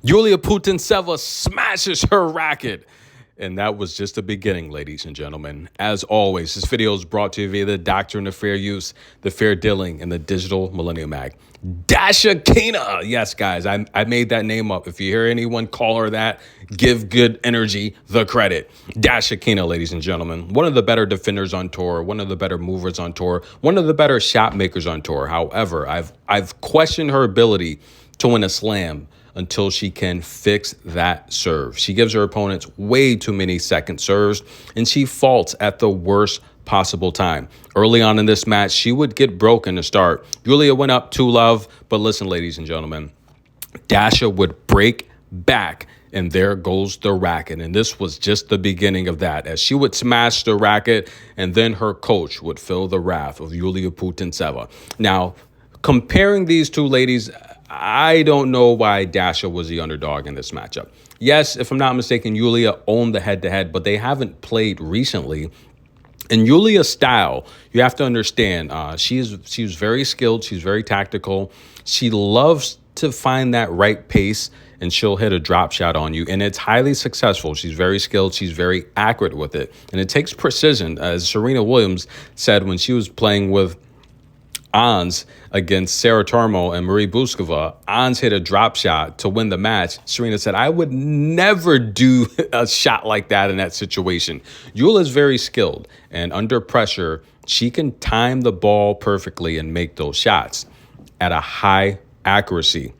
Yulia Putinseva smashes her racket. And that was just the beginning, ladies and gentlemen. As always, this video is brought to you via the Doctrine of Fair Use, the Fair Dealing, and the Digital Millennium Mag. Daria Kasatkina. Yes, guys, I made that name up. If you hear anyone call her that, give good energy the credit. Daria Kasatkina, ladies and gentlemen. One of the better defenders on tour, one of the better movers on tour, one of the better shot makers on tour. However, I've questioned her ability to win a slam until she can fix that serve. She gives her opponents way too many second serves, and she faults at the worst possible time. Early on in this match, she would get broken to start. Yulia went up 2-love, but listen, ladies and gentlemen, Daria would break back, and there goes the racket. And this was just the beginning of that, as she would smash the racket, and then her coach would feel the wrath of Yulia Putinseva. Now, comparing these two ladies, I don't know why Daria was the underdog in this matchup. Yes, if I'm not mistaken, Yulia owned the head-to-head, but they haven't played recently. In Yulia's style, you have to understand, she's very skilled. She's very tactical. She loves to find that right pace, and she'll hit a drop shot on you, and it's highly successful. She's very skilled. She's very accurate with it, and it takes precision. As Serena Williams said when she was playing with Ons against Sarah Tormo and Marie Buskova, Ons hit a drop shot to win the match. Serena said, I would never do a shot like that in that situation. Yulia is very skilled, and under pressure, she can time the ball perfectly and make those shots at a high accuracy.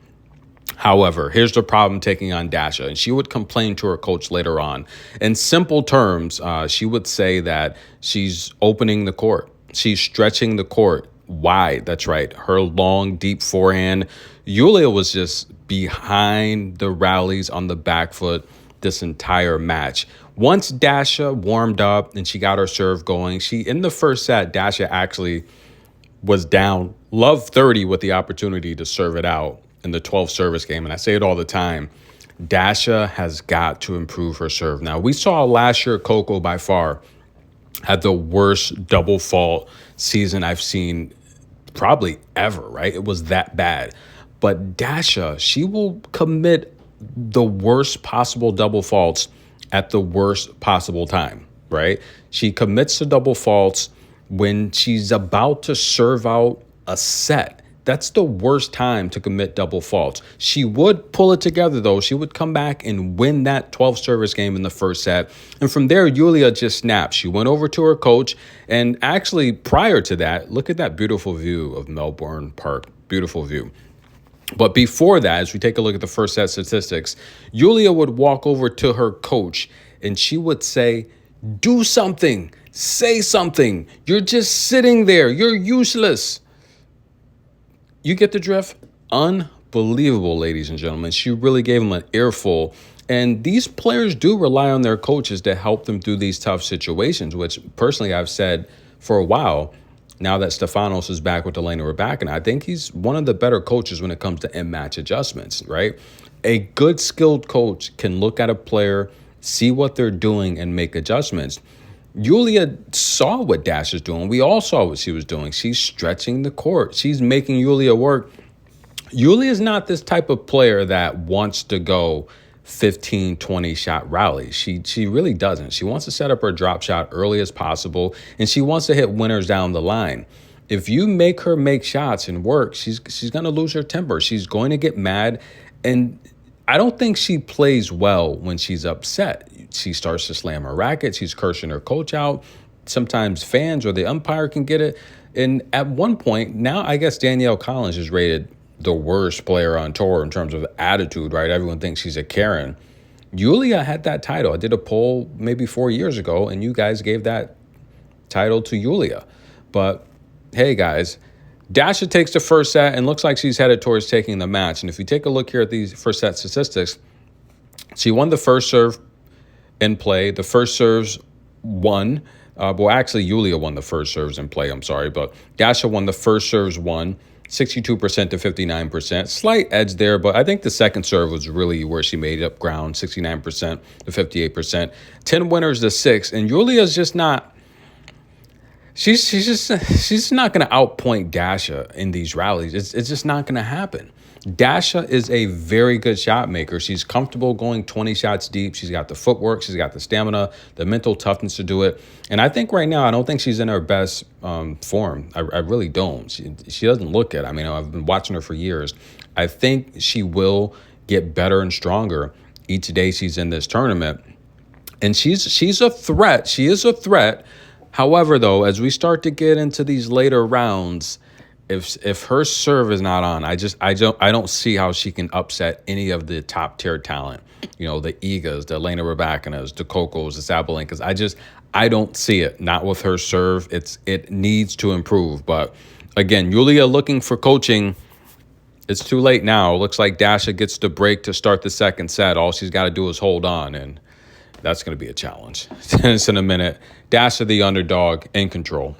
However, here's the problem taking on Daria, and she would complain to her coach later on. In simple terms, she would say that she's opening the court. She's stretching the court wide. That's right. Her long, deep forehand. Yulia was just behind the rallies on the back foot this entire match. Once Daria warmed up and she got her serve going, in the first set, Daria actually was down love 30 with the opportunity to serve it out in the 12th service game. And I say it all the time, Daria has got to improve her serve. Now, we saw last year Coco by far had the worst double fault season I've seen probably ever, right? It was that bad. But Daria, she will commit the worst possible double faults at the worst possible time, right? She commits the double faults when she's about to serve out a set. That's the worst time to commit double faults. She would pull it together, though. She would come back and win that 12th service game in the first set. And from there, Yulia just snapped. She went over to her coach. And actually, prior to that, look at that beautiful view of Melbourne Park. Beautiful view. But before that, as we take a look at the first set statistics, Yulia would walk over to her coach and she would say, do something. Say something. You're just sitting there. You're useless. You get the drift? Unbelievable, ladies and gentlemen. She really gave them an earful. And these players do rely on their coaches to help them through these tough situations, which personally I've said for a while, now that Stefanos is back with Elena Rybakina, I think he's one of the better coaches when it comes to in-match adjustments, right? A good, skilled coach can look at a player, see what they're doing, and make adjustments. Yulia saw what Daria's doing. We all saw what she was doing. She's stretching the court. She's making Yulia work. Yulia is not this type of player that wants to go 15, 20 shot rallies. She really doesn't. She wants to set up her drop shot early as possible, and she wants to hit winners down the line. If you make her make shots and work, she's going to lose her temper. She's going to get mad, and I don't think she plays well when she's upset. She starts to slam her racket. She's cursing her coach out. Sometimes fans or the umpire can get it. And at one point, now I guess Danielle Collins is rated the worst player on tour in terms of attitude, right? Everyone thinks she's a Karen. Yulia had that title. I did a poll maybe 4 years ago, and you guys gave that title to Yulia. But hey, guys, Daria takes the first set and looks like she's headed towards taking the match. And if you take a look here at these first set statistics, she won the first serve in play. The first serves won. Well, actually, Yulia won the first serves in play. I'm sorry. But Daria won the first serves won, 62% to 59%. Slight edge there, but I think the second serve was really where she made up ground, 69% to 58%. 10 winners to 6. And Yulia's just not... She's not going to outpoint Daria in these rallies. It's just not going to happen. Dasha is a very good shot maker. She's comfortable going 20 shots deep. She's got the footwork. She's got the stamina, the mental toughness to do it. And I think right now, I don't think she's in her best form. I really don't. She doesn't look it. I mean, I've been watching her for years. I think she will get better and stronger each day she's in this tournament. And she's a threat. She is a threat. However, though, as we start to get into these later rounds, if her serve is not on, I don't see how she can upset any of the top tier talent. You know, the Igas, the Elena Rybakinas, the Cocos, the Sabalenkas. I don't see it. Not with her serve. It needs to improve. But again, Yulia looking for coaching. It's too late now. It looks like Dasha gets the break to start the second set. All she's got to do is hold on, and that's going to be a challenge. Tennis in a minute. Dasha, the underdog, in control.